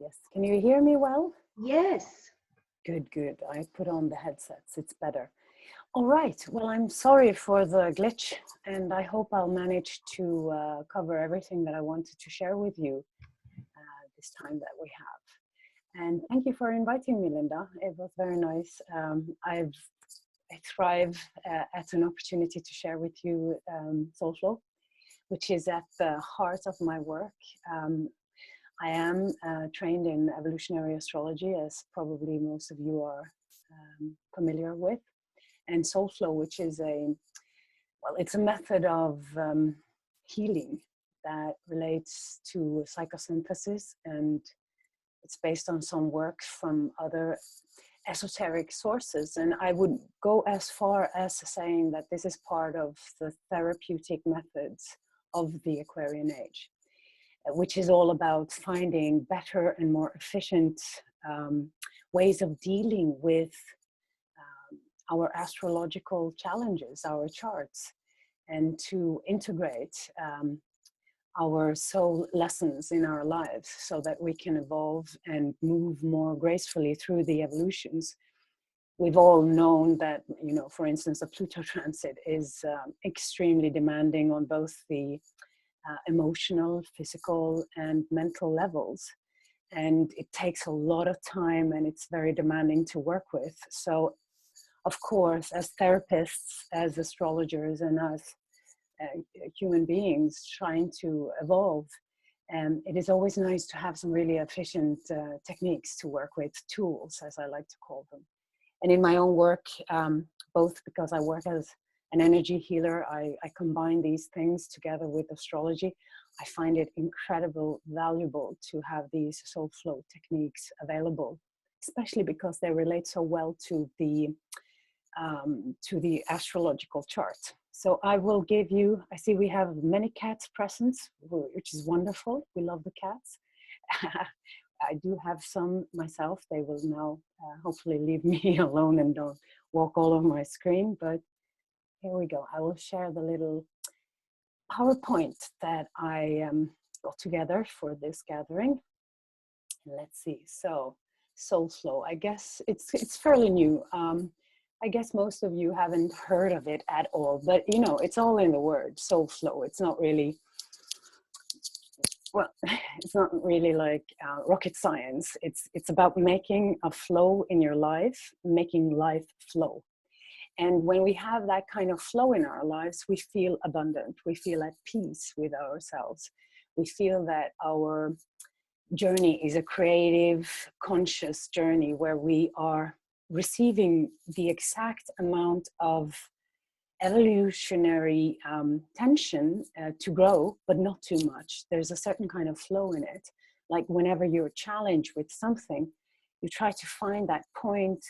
Yes. Can you hear me well? Yes. Good, good. I put on the headsets. It's better. All right. Well, I'm sorry for the glitch, and I hope I'll manage to cover everything that I wanted to share with you this time that we have. And thank you for inviting me, Linda. It was very nice. I thrive at an opportunity to share with you SOULFLOW, which is at the heart of my work. I am trained in evolutionary astrology, as probably most of you are familiar with, and SOULFLOW, which is it's a method of healing that relates to psychosynthesis, and it's based on some work from other esoteric sources. And I would go as far as saying that this is part of the therapeutic methods of the Aquarian age, which is all about finding better and more efficient ways of dealing with our astrological challenges, our charts, and to integrate our soul lessons in our lives so that we can evolve and move more gracefully through the evolutions. We've all known that, you know, for instance, the Pluto transit is extremely demanding on both the emotional, physical, and mental levels. And it takes a lot of time, and it's very demanding to work with. So, of course, as therapists, as astrologers, and as human beings trying to evolve, it is always nice to have some really efficient techniques to work with, tools, as I like to call them. And in my own work, both because I work as an energy healer, I combine these things together with astrology. I find it incredibly valuable to have these SOULFLOW techniques available, especially because they relate so well to the astrological chart. So I will give you, I see we have many cats present, which is wonderful. We love the cats. I do have some myself. They will now hopefully leave me alone and don't walk all over my screen. But here we go. I will share the little PowerPoint that I got together for this gathering. Let's see. So SOULFLOW, I guess it's fairly new. I guess most of you haven't heard of it at all, but you know, it's all in the word SOULFLOW. It's not really, well, it's not really like rocket science. It's about making a flow in your life, making life flow. And when we have that kind of flow in our lives, we feel abundant. We feel at peace with ourselves. We feel that our journey is a creative, conscious journey where we are receiving the exact amount of evolutionary tension to grow, but not too much. There's a certain kind of flow in it. Like whenever you're challenged with something, you try to find that point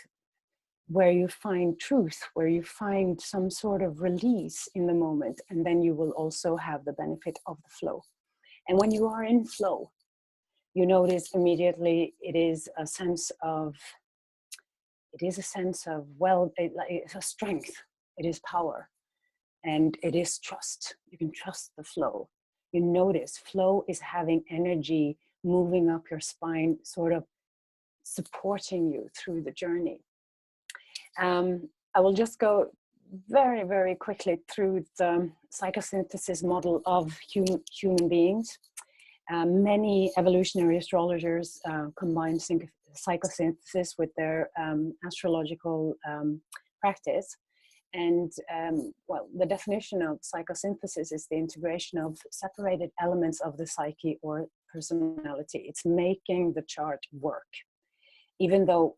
where you find truth, where you find some sort of release in the moment, and then you will also have the benefit of the flow. And when you are in flow, you notice immediately it is a sense of, well, it's a strength, it is power, and it is trust. You can trust the flow. You notice flow is having energy moving up your spine, sort of supporting you through the journey. I will just go very, very quickly through the psychosynthesis model of human beings. Many evolutionary astrologers combine psychosynthesis with their astrological practice. And well, the definition of psychosynthesis is the integration of separated elements of the psyche or personality. It's making the chart work. Even though,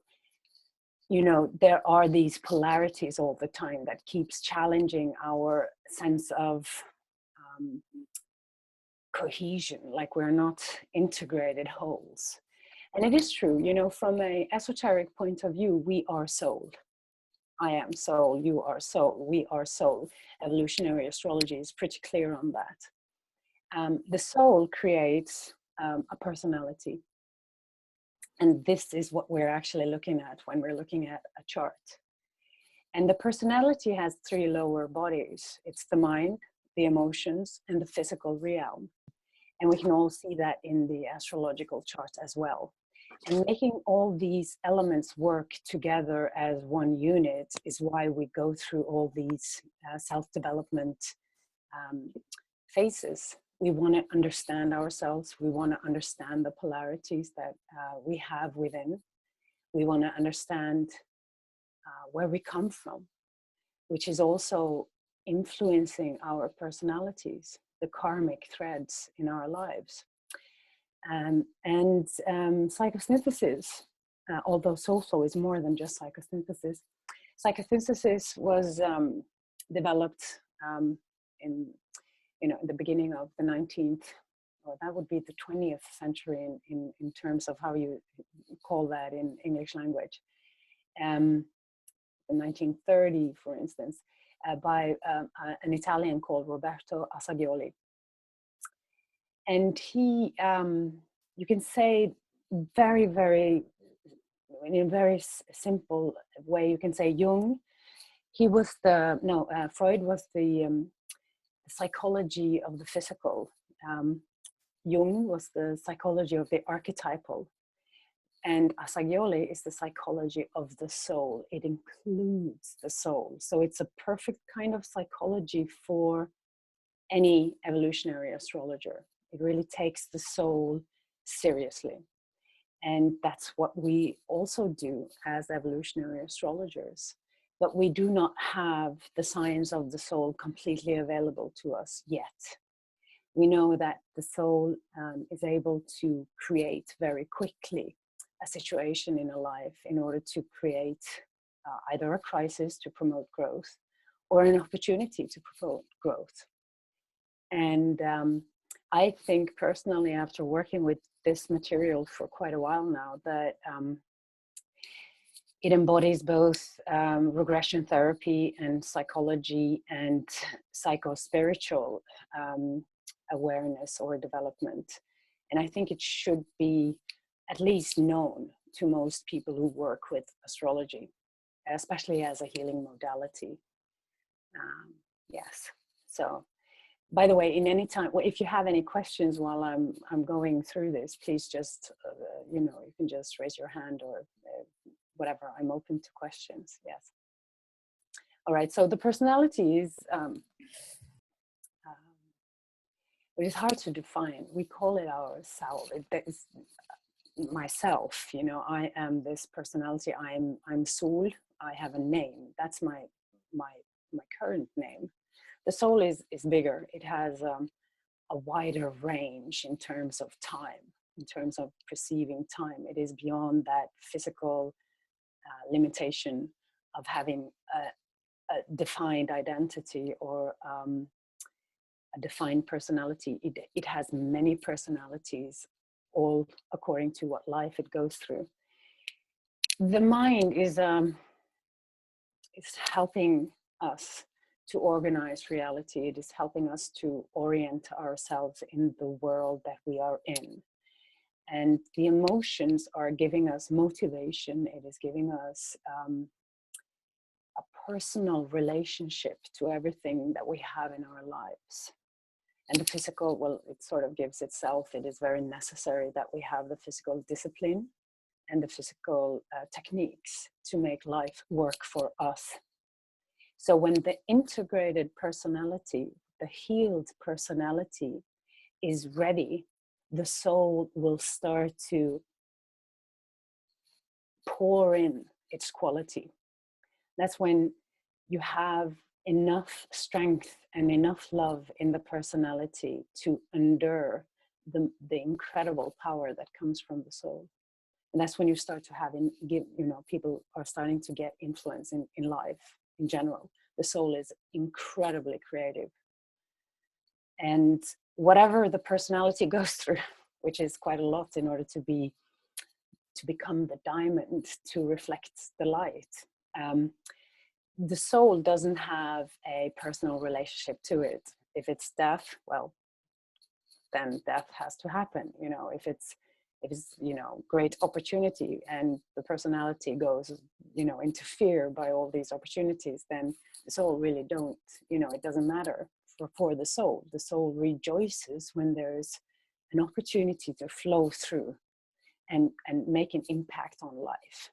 you know, there are these polarities all the time that keeps challenging our sense of cohesion, like we're not integrated wholes. And it is true, you know, from an esoteric point of view, we are soul. I am soul, you are soul, we are soul. Evolutionary astrology is pretty clear on that. The soul creates a personality. And this is what we're actually looking at when we're looking at a chart. And the personality has three lower bodies. It's the mind, the emotions, and the physical realm. And we can all see that in the astrological chart as well. And making all these elements work together as one unit is why we go through all these self-development phases. We want to understand ourselves. We want to understand the polarities that we have within. We want to understand where we come from, which is also influencing our personalities, the karmic threads in our lives. And psychosynthesis, although SOULFLOW is more than just psychosynthesis. Psychosynthesis was developed in the beginning of the 19th, or that would be the 20th century in terms of how you call that in English language. In 1930, for instance, by an Italian called Roberto Assagioli. And he, you can say very, very, in a very simple way, you can say Jung, he was Freud was the psychology of the physical. Jung was the psychology of the archetypal. And Assagioli is the psychology of the soul. It includes the soul. So it's a perfect kind of psychology for any evolutionary astrologer. It really takes the soul seriously. And that's what we also do as evolutionary astrologers. But we do not have the science of the soul completely available to us yet. We know that the soul is able to create very quickly a situation in a life in order to create either a crisis to promote growth or an opportunity to promote growth. And I think personally, after working with this material for quite a while now, that it embodies both regression therapy and psychology and psycho-spiritual awareness or development. And I think it should be at least known to most people who work with astrology, especially as a healing modality. Yes. So, by the way, in any time, if you have any questions while I'm going through this, please just you can just raise your hand or whatever. I'm open to questions. Yes. All right. So the personality is it is hard to define. We call it our self. It is myself. I am this personality. I'm soul. I have a name. That's my current name. The soul is bigger. It has a wider range in terms of time, in terms of perceiving time. It is beyond that physical limitation of having a defined identity or a defined personality. It has many personalities, all according to what life it goes through. The mind is helping us to organize reality. It is helping us to orient ourselves in the world that we are in. And the emotions are giving us motivation. It is giving us a personal relationship to everything that we have in our lives. And the physical, well, it sort of gives itself. It is very necessary that we have the physical discipline and the physical techniques to make life work for us. So when the integrated personality, the healed personality is ready, the soul will start to pour in its quality. That's when you have enough strength and enough love in the personality to endure the incredible power that comes from the soul. And that's when you start to have, people are starting to get influence in life in general. The soul is incredibly creative. And whatever the personality goes through, which is quite a lot in order to become the diamond, to reflect the light, the soul doesn't have a personal relationship to it. If it's death, well, then death has to happen. If it's great opportunity and the personality goes into fear by all these opportunities, then the soul really don't, it doesn't matter for the soul. The soul rejoices when there's an opportunity to flow through and make an impact on life.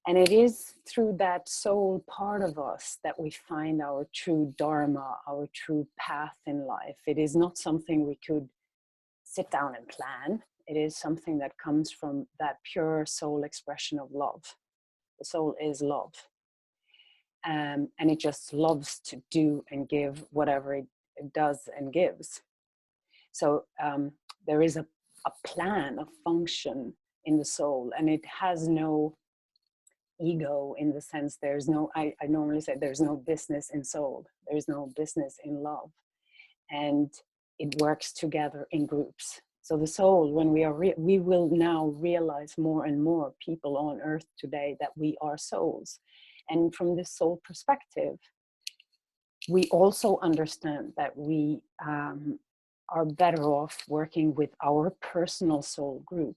And it is through that soul part of us that we find our true dharma, our true path in life. It is not something we could sit down and plan. It is something that comes from that pure soul expression of love. The soul is love. And it just loves to do and give whatever it does and gives. So there is a plan, a function in the soul, and it has no ego in the sense there's no, I normally say there's no business in soul. There's no business in love. And it works together in groups. So the soul, when we will now realize more and more people on earth today that we are souls. And from this soul perspective, we also understand that we are better off working with our personal soul group.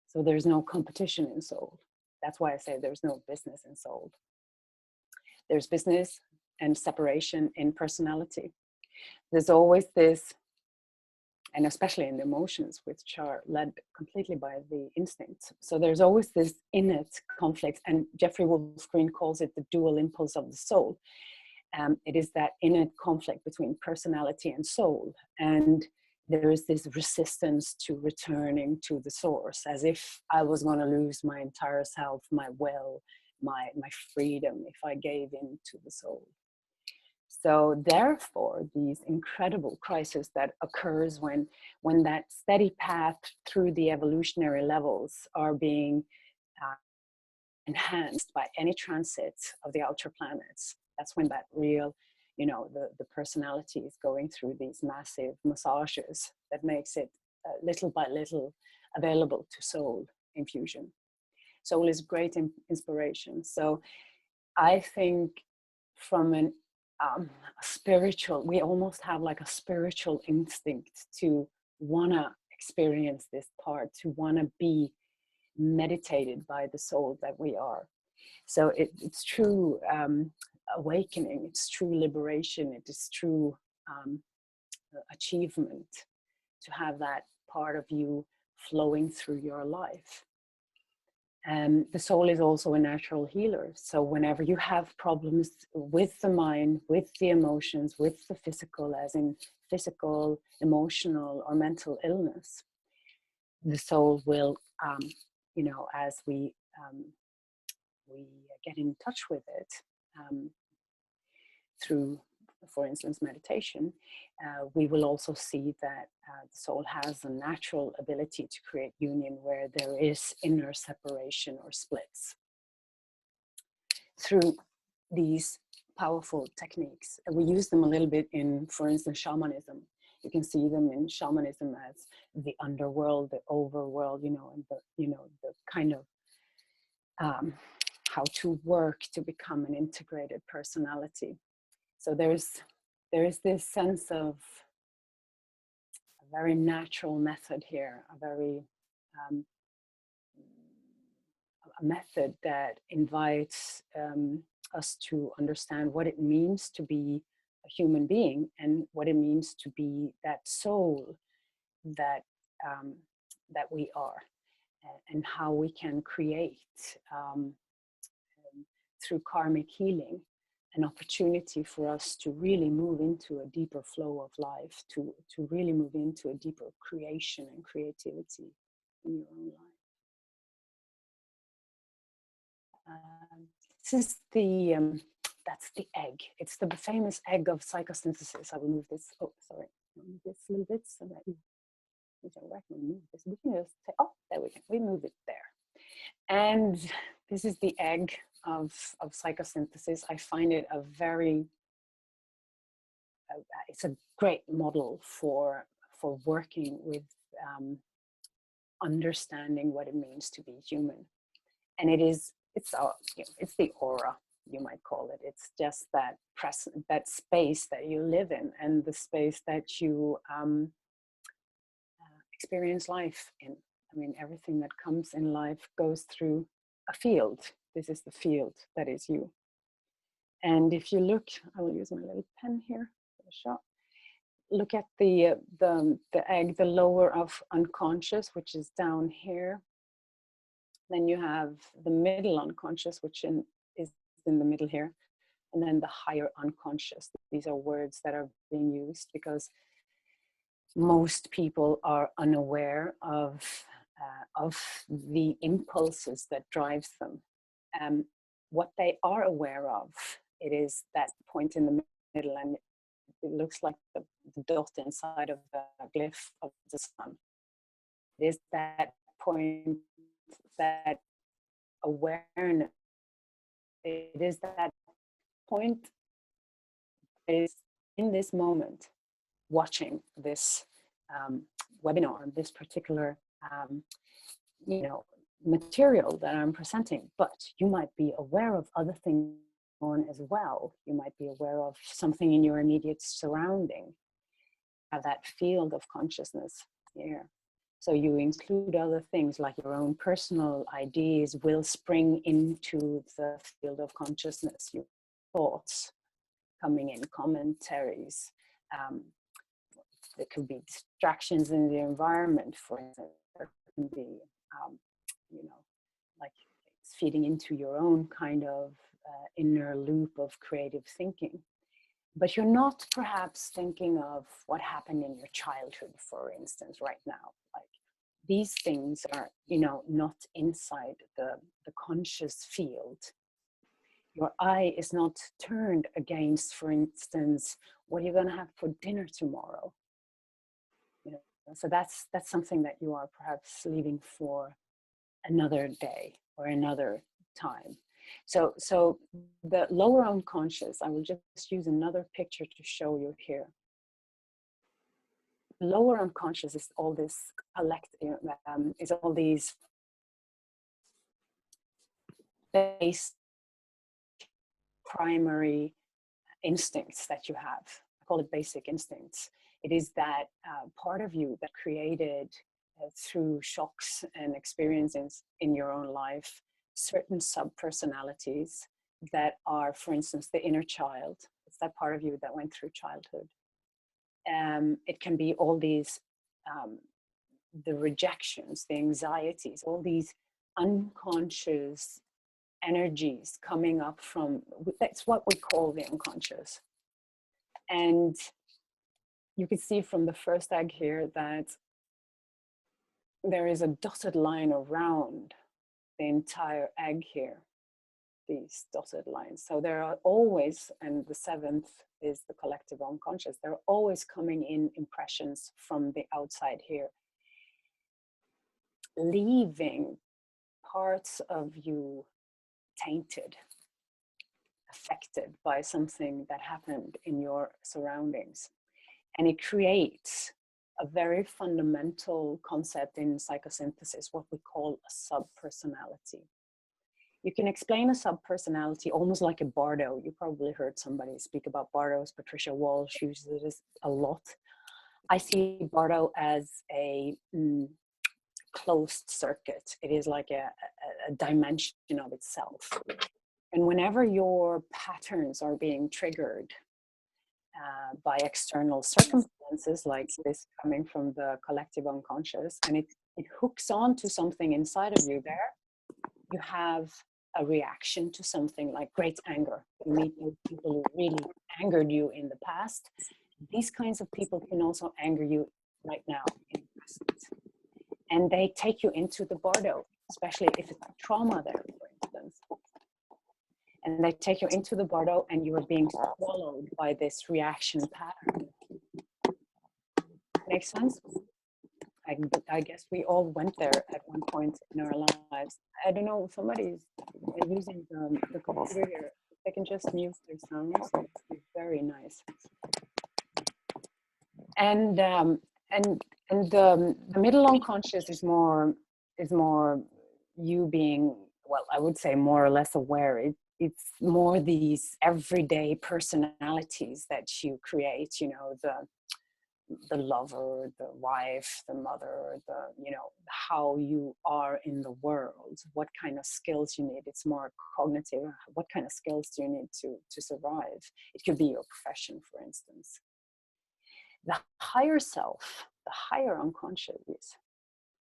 So there's no competition in soul. That's why I say there's no business in soul. There's business and separation in personality. There's always this, and especially in the emotions, which are led completely by the instincts. So there's always this innate conflict, and Jeffrey Wolfsgreen calls it the dual impulse of the soul. It is that innate conflict between personality and soul. And there is this resistance to returning to the source, as if I was going to lose my entire self, my will, my freedom, if I gave in to the soul. So therefore, these incredible crises that occurs when that steady path through the evolutionary levels are being enhanced by any transits of the outer planets. That's when that real, the personality is going through these massive massages that makes it little by little available to soul infusion. Soul is great inspiration. So I think from a spiritual, we almost have like a spiritual instinct to wanna experience this part, to wanna be meditated by the soul that we are. So it's true awakening, it's true liberation, it is true achievement to have that part of you flowing through your life. The soul is also a natural healer. So whenever you have problems with the mind, with the emotions, with the physical, as in physical, emotional, or mental illness, the soul will, as we get in touch with it through, for instance, meditation, we will also see that the soul has a natural ability to create union where there is inner separation or splits. Through these powerful techniques, and we use them a little bit in, for instance, shamanism. You can see them in shamanism as the underworld, the overworld, and the kind of how to work to become an integrated personality. So there is this sense of a very natural method here, a method that invites us to understand what it means to be a human being and what it means to be that soul that we are, and how we can create through karmic healing an opportunity for us to really move into a deeper flow of life, to really move into a deeper creation and creativity in your own life. This is that's the egg. It's the famous egg of psychosynthesis. I will move this. Oh, sorry. I'll move this a little bit so that move this. We can just say, oh, there we go. We move it there. And this is the egg of psychosynthesis. I find it it's a great model for working with understanding what it means to be human. And it's the aura, you might call it. It's just that that space that you live in, and the space that you experience life in. I mean, everything that comes in life goes through a field. This is the field that is you. And if you look, I will use my little pen here for a shot. look at the egg, the lower of unconscious, which is down here. Then you have the middle unconscious, is in the middle here, and then the higher unconscious. These are words that are being used because most people are unaware of the impulses that drives them. What they are aware of, it is that point in the middle, and it looks like the dot inside of the glyph of the sun. It is that point, that awareness. It is that point is in this moment watching this webinar, this particular material that I'm presenting, but you might be aware of other things on as well. You might be aware of something in your immediate surrounding, have that field of consciousness here. So you include other things like your own personal ideas will spring into the field of consciousness, your thoughts coming in, commentaries. There could be distractions in the environment, for instance. There can be, like it's feeding into your own kind of inner loop of creative thinking. But you're not perhaps thinking of what happened in your childhood, for instance, right now. Like these things are, not inside the conscious field. Your eye is not turned against, for instance, what are you going to have for dinner tomorrow? So that's something that you are perhaps leaving for another day or another time. So the lower unconscious, I will just use another picture to show you here. Lower unconscious is all this is all these base primary instincts that you have. I call it basic instincts. It is that part of you that created through shocks and experiences in your own life, certain sub-personalities that are, for instance, the inner child. It's that part of you that went through childhood. It can be all these, the rejections, the anxieties, all these unconscious energies coming up from, that's what we call the unconscious. And you can see from the first egg here that there is a dotted line around the entire egg here, these dotted lines. So there are always, and the seventh is the collective unconscious, there are always coming in impressions from the outside here, leaving parts of you tainted, affected by something that happened in your surroundings. And it creates a very fundamental concept in psychosynthesis, what we call a sub-personality. You can explain a sub-personality almost like a bardo. You probably heard somebody speak about bardos. Patricia Walsh uses it a lot. I see bardo as a closed circuit. It is like a dimension of itself. And whenever your patterns are being triggered by external circumstances, like this coming from the collective unconscious, and it hooks on to something inside of you there, you have a reaction to something like great anger. You meet people who really angered you in the past. These kinds of people can also anger you right now in the present. And they take you into the bardo, especially if it's trauma there, for instance. And they take you into the bardo and you are being swallowed by this reaction pattern. Makes sense? I guess we all went there at one point in our lives. I don't know, somebody's using the computer here. They can just mute their sounds. It's very nice. And the middle unconscious is more you being, well, I would say more or less aware. It's more these everyday personalities that you create, the lover, the wife, the mother, how you are in the world, what kind of skills you need. It's more cognitive. What kind of skills do you need to survive? It could be your profession, for instance. The higher self, the higher unconscious,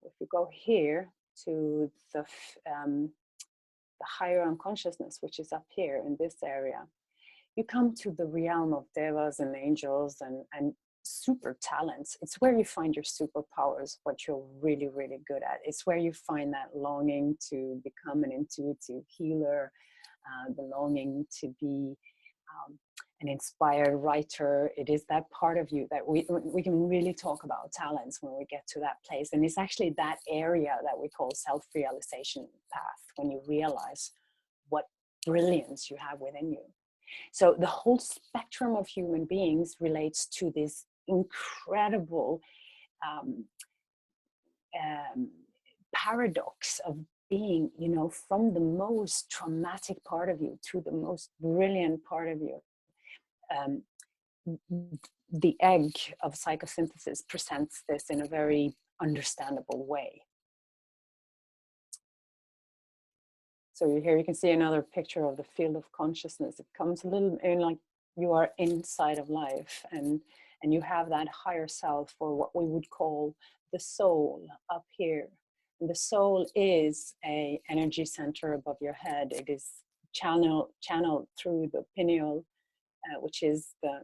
if you go here to the higher unconsciousness, which is up here in this area, you come to the realm of devas and angels and super talents. It's where you find your superpowers, what you're really, really good at. It's where you find that longing to become an intuitive healer, the longing to be an inspired writer. It is that part of you that we can really talk about talents when we get to that place. And it's actually that area that we call self-realization path, when you realize what brilliance you have within you. So the whole spectrum of human beings relates to this incredible paradox of being, you know, from the most traumatic part of you to the most brilliant part of you. The egg of psychosynthesis presents this in a very understandable way. So here you can see another picture of the field of consciousness. It comes a little in like you are inside of life, and you have that higher self, or what we would call the soul, up here. And the soul is a energy center above your head. It is channeled through the pineal, which is the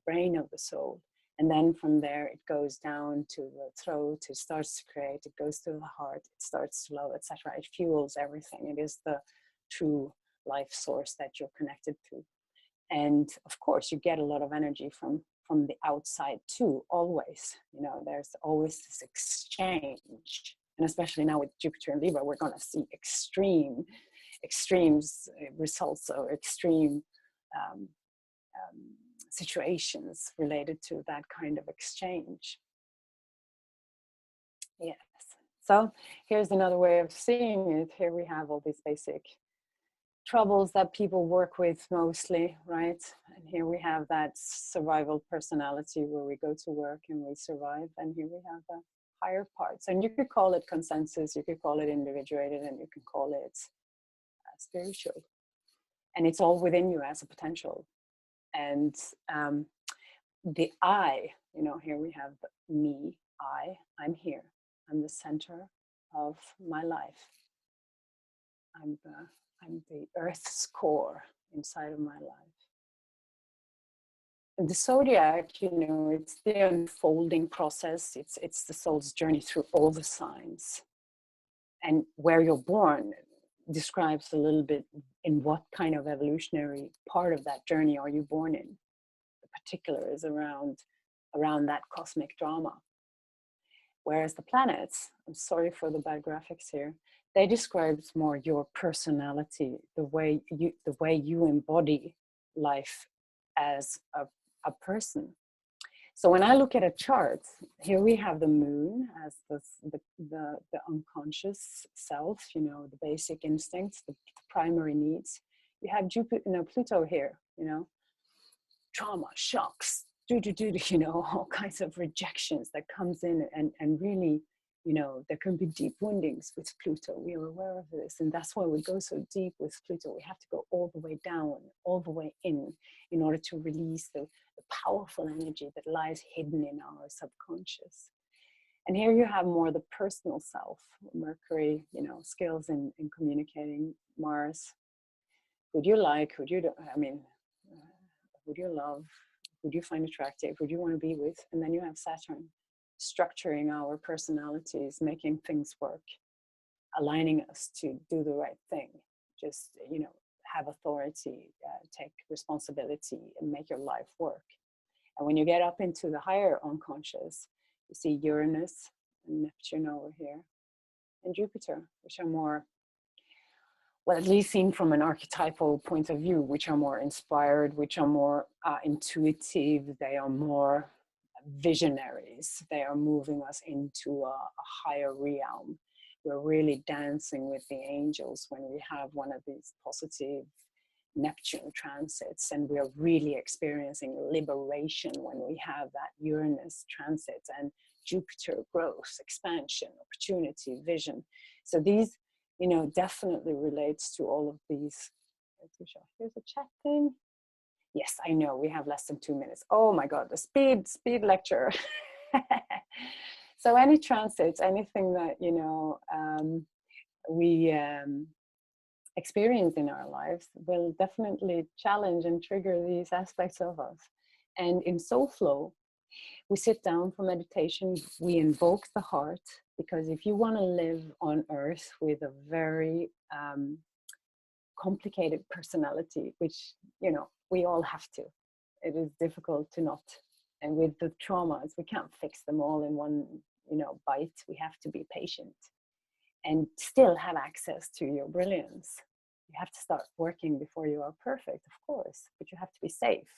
brain of the soul. And then from there, it goes down to the throat, it starts to create, it goes to the heart, it starts to love, etc. It fuels everything. It is the true life source that you're connected to. And of course, you get a lot of energy from the outside too, always. You know, there's always this exchange. And especially now with Jupiter and Libra, we're going to see extremes results, or extreme situations related to that kind of exchange. Yes. So here's another way of seeing it. Here we have all these basic troubles that people work with mostly, right? And here we have that survival personality where we go to work and we survive. And here we have the higher parts. And you could call it consensus, you could call it individuated, and you can call it spiritual. And it's all within you as a potential. And the I, you know, here we have me, I'm here. I'm the center of my life. I'm the earth's core inside of my life. And the zodiac, you know, it's the unfolding process. It's the soul's journey through all the signs. And where you're born describes a little bit in what kind of evolutionary part of that journey are you born in. The particular is around that cosmic drama. Whereas the planets, I'm sorry for the bad graphics here, they describe more your personality, the way you embody life as a person. So when I look at a chart, here we have the moon as the unconscious self, you know, the basic instincts, the primary needs. You have Jupiter, you know, Pluto here, you know, trauma, shocks, you know, all kinds of rejections that comes in, and really, you know, there can be deep woundings with Pluto. We are aware of this, and that's why we go so deep with Pluto. We have to go all the way down, all the way in order to release the powerful energy that lies hidden in our subconscious. And here you have more the personal self, Mercury, you know, skills in communicating, Mars, who do you like, who do you, I mean, who do you love, who do you find attractive, who do you want to be with? And then you have Saturn, structuring our personalities, making things work, aligning us to do the right thing, just, you know, have authority, take responsibility, and make your life work. And when you get up into the higher unconscious, you see Uranus and Neptune over here, and Jupiter, which are more, well, at least seen from an archetypal point of view, which are more inspired, which are more intuitive, they are more visionaries. They are moving us into a higher realm. We're really dancing with the angels when we have one of these positive Neptune transits, and we're really experiencing liberation when we have that Uranus transit, and Jupiter growth, expansion, opportunity, vision. So these, you know, definitely relates to all of these. Here's a chat thing. Yes, I know we have less than 2 minutes. Oh my God, the speed lecture. So any transits, anything that, you know, we experience in our lives will definitely challenge and trigger these aspects of us. And in SOULFLOW, we sit down for meditation, we invoke the heart, because if you want to live on earth with a very complicated personality, which, you know, we all have to, it is difficult to not. And with the traumas, we can't fix them all in one, you know, bite. We have to be patient and still have access to your brilliance. You have to start working before you are perfect, of course, but you have to be safe.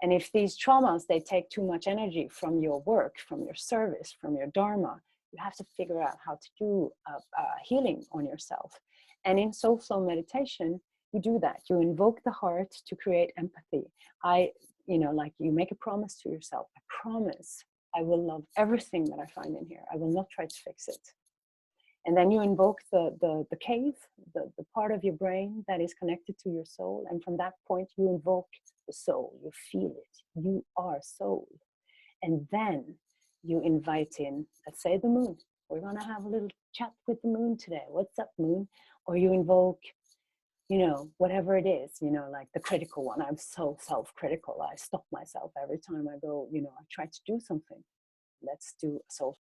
And if these traumas, they take too much energy from your work, from your service, from your dharma, you have to figure out how to do healing on yourself. And in SOULFLOW meditation, you do that. You invoke the heart to create empathy. You know, like you make a promise to yourself. I promise I will love everything that I find in here. I will not try to fix it. And then you invoke the cave, the part of your brain that is connected to your soul. And from that point, you invoke the soul. You feel it. You are soul. And then you invite in, let's say, the moon. We're going to have a little chat with the moon today. What's up, moon? Or you invoke, you know, whatever it is, you know, like the critical one. I'm so self-critical. I stop myself every time I go, you know, I try to do something. Let's do a soul